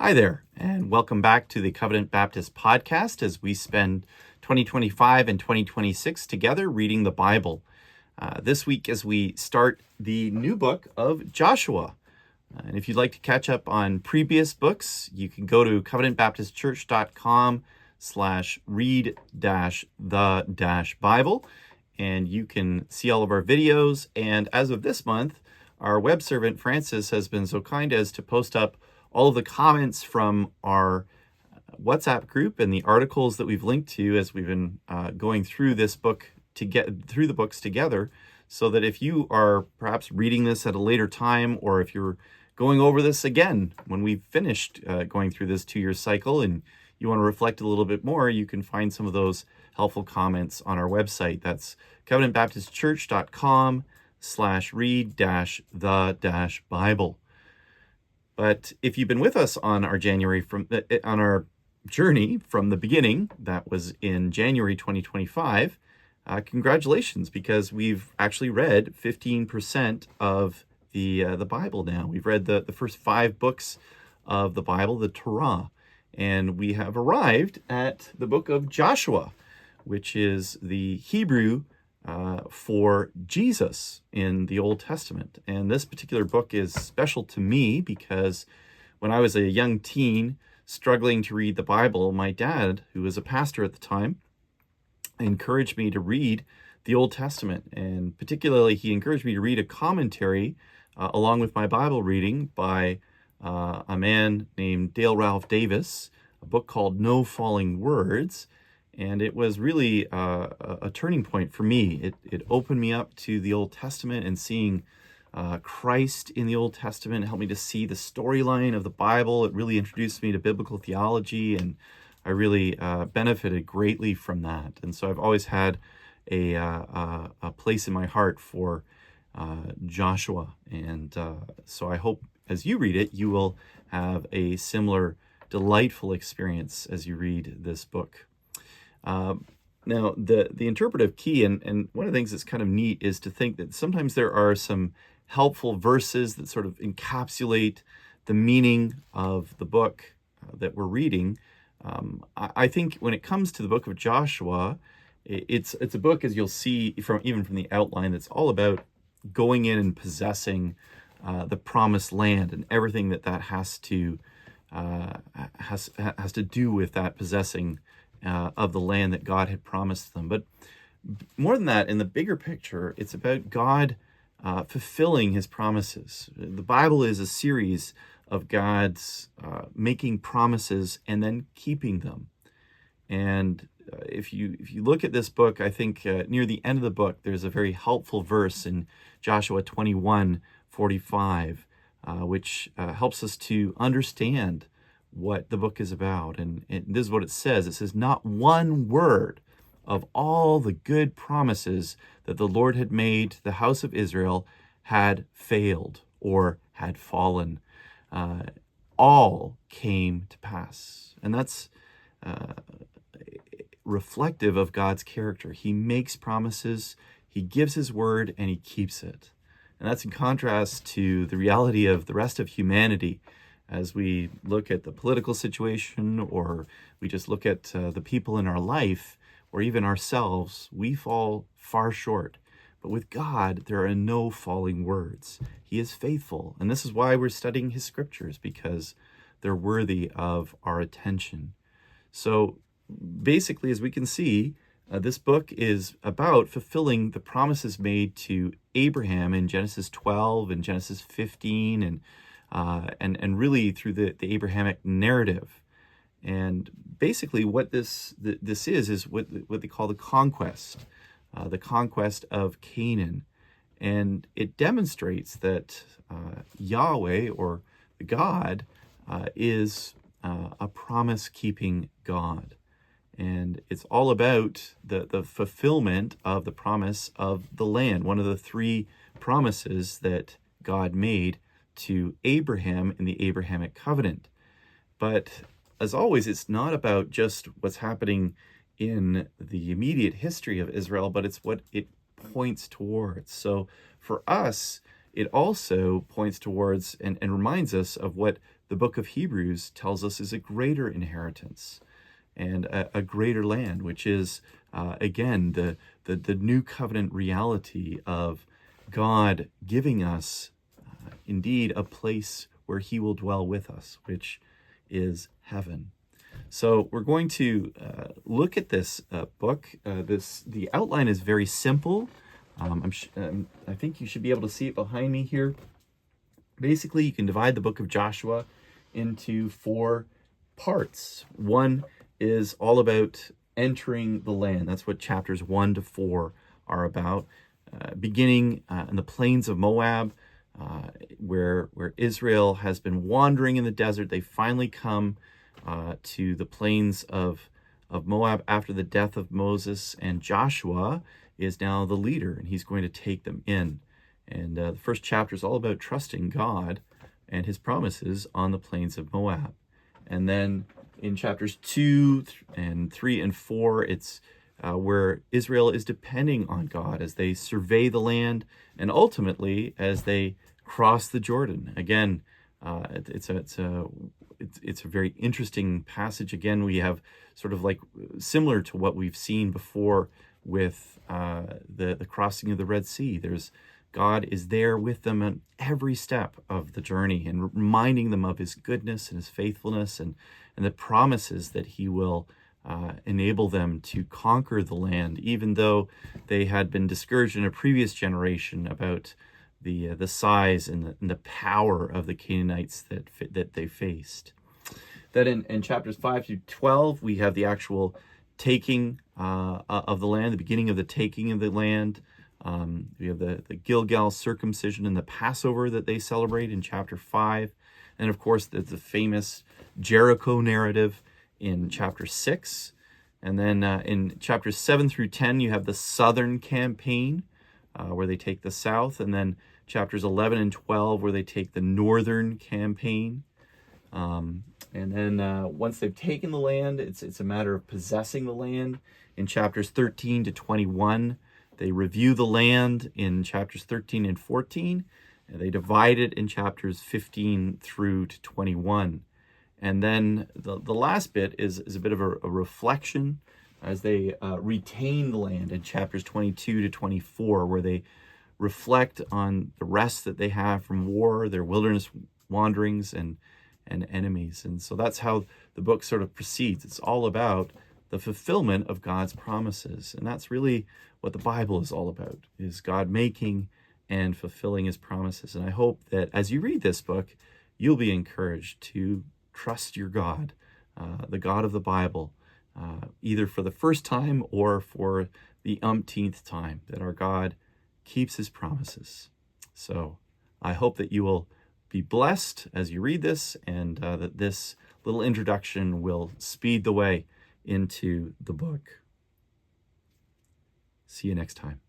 Hi there, and welcome back to the Covenant Baptist podcast as we spend 2025 and 2026 together reading the Bible. This week, as we start the new book of Joshua. And if you'd like to catch up on previous books, you can go to covenantbaptistchurch.com/read-the-Bible, and you can see all of our videos. And as of this month, our web servant Francis has been so kind as to post up all of the comments from our WhatsApp group and the articles that we've linked to as we've been going through this book to get through the books together, so that if you are perhaps reading this at a later time, or if you're going over this again when we've finished going through this 2-year cycle and you want to reflect a little bit more, you can find some of those helpful comments on our website. That's covenantbaptistchurch.com/read-the-Bible. But if you've been with us on our journey from the beginning, that was in January 2025, congratulations, because we've actually read 15% of the Bible now. We've read the first 5 books of the Bible, the Torah, and we have arrived at the book of Joshua, which is the Hebrew for Jesus in the Old Testament. And this particular book is special to me because when I was a young teen struggling to read the Bible, my dad, who was a pastor at the time, encouraged me to read the Old Testament. And particularly, he encouraged me to read a commentary along with my Bible reading by a man named Dale Ralph Davis, a book called No Falling Words. And it was really a turning point for me. It opened me up to the Old Testament and seeing Christ in the Old Testament. It helped me to see the storyline of the Bible. It really introduced me to biblical theology, and I really benefited greatly from that. And so I've always had a place in my heart for Joshua. And so I hope as you read it, you will have a similar delightful experience as you read this book. Now, the interpretive key, and one of the things that's kind of neat is to think that sometimes there are some helpful verses that sort of encapsulate the meaning of the book that we're reading. I think when it comes to the book of Joshua, it's a book, as you'll see from the outline, that's all about going in and possessing the promised land and everything that has to do with that possessing of the land that God had promised them. But more than that, in the bigger picture, it's about God fulfilling his promises. The Bible is a series of God's making promises and then keeping them. And if you look at this book, I think near the end of the book, there's a very helpful verse in Joshua 21:45, which helps us to understand what the book is about. And this is what it says. It says, "Not one word of all the good promises that the Lord had made to the house of Israel had failed or had fallen. All came to pass." And that's reflective of God's character. He makes promises, he gives his word, and he keeps it. And that's in contrast to the reality of the rest of humanity. As we look at the political situation, or we just look at the people in our life, or even ourselves, we fall far short. But with God, there are no falling words. He is faithful. And this is why we're studying his scriptures, because they're worthy of our attention. So basically, as we can see, this book is about fulfilling the promises made to Abraham in Genesis 12 and Genesis 15, and really through the Abrahamic narrative. And basically what this is what they call the conquest of Canaan. And it demonstrates that Yahweh, or God, is a promise-keeping God. And it's all about the fulfillment of the promise of the land, one of the 3 promises that God made to Abraham in the Abrahamic covenant. But as always, it's not about just what's happening in the immediate history of Israel, but it's what it points towards. So for us, it also points towards and reminds us of what the book of Hebrews tells us is a greater inheritance and a greater land, which is, again, the new covenant reality of God giving us, indeed, a place where he will dwell with us, which is heaven. So we're going to look at this book. The outline is very simple. I think you should be able to see it behind me here. Basically, you can divide the book of Joshua into 4 parts. One is all about entering the land. That's what chapters 1 to 4 are about. Beginning in the plains of Moab, where Israel has been wandering in the desert. They finally come to the plains of Moab after the death of Moses, and Joshua is now the leader, and he's going to take them in. And the first chapter is all about trusting God and his promises on the plains of Moab. And then in chapters 2 and 3 and 4, it's where Israel is depending on God as they survey the land and ultimately as they cross the Jordan. Again, it's a very interesting passage. Again, we have sort of like similar to what we've seen before with the crossing of the Red Sea. God is there with them at every step of the journey and reminding them of his goodness and his faithfulness and the promises that he will enable them to conquer the land, even though they had been discouraged in a previous generation about the size and the power of the Canaanites that they faced. Then in chapters 5 to 12, we have the actual taking of the land, the beginning of the taking of the land. We have the Gilgal circumcision and the Passover that they celebrate in chapter 5. And of course, the famous Jericho narrative in chapter 6. And then in chapters 7 through 10, you have the southern campaign where they take the south. And then chapters 11 and 12 where they take the northern campaign. And then once they've taken the land, it's a matter of possessing the land. In chapters 13 to 21, they review the land in chapters 13 and 14. And they divide it in chapters 15 through to 21. And then the last bit is a bit of a reflection as they retain the land in chapters 22 to 24, where they reflect on the rest that they have from war, their wilderness wanderings, and enemies. And so that's how the book sort of proceeds. It's all about the fulfillment of God's promises. And that's really what the Bible is all about, is God making and fulfilling his promises. And I hope that as you read this book, you'll be encouraged to trust your God, the God of the Bible, either for the first time or for the umpteenth time, that our God keeps his promises. So I hope that you will be blessed as you read this, and that this little introduction will speed the way into the book. See you next time.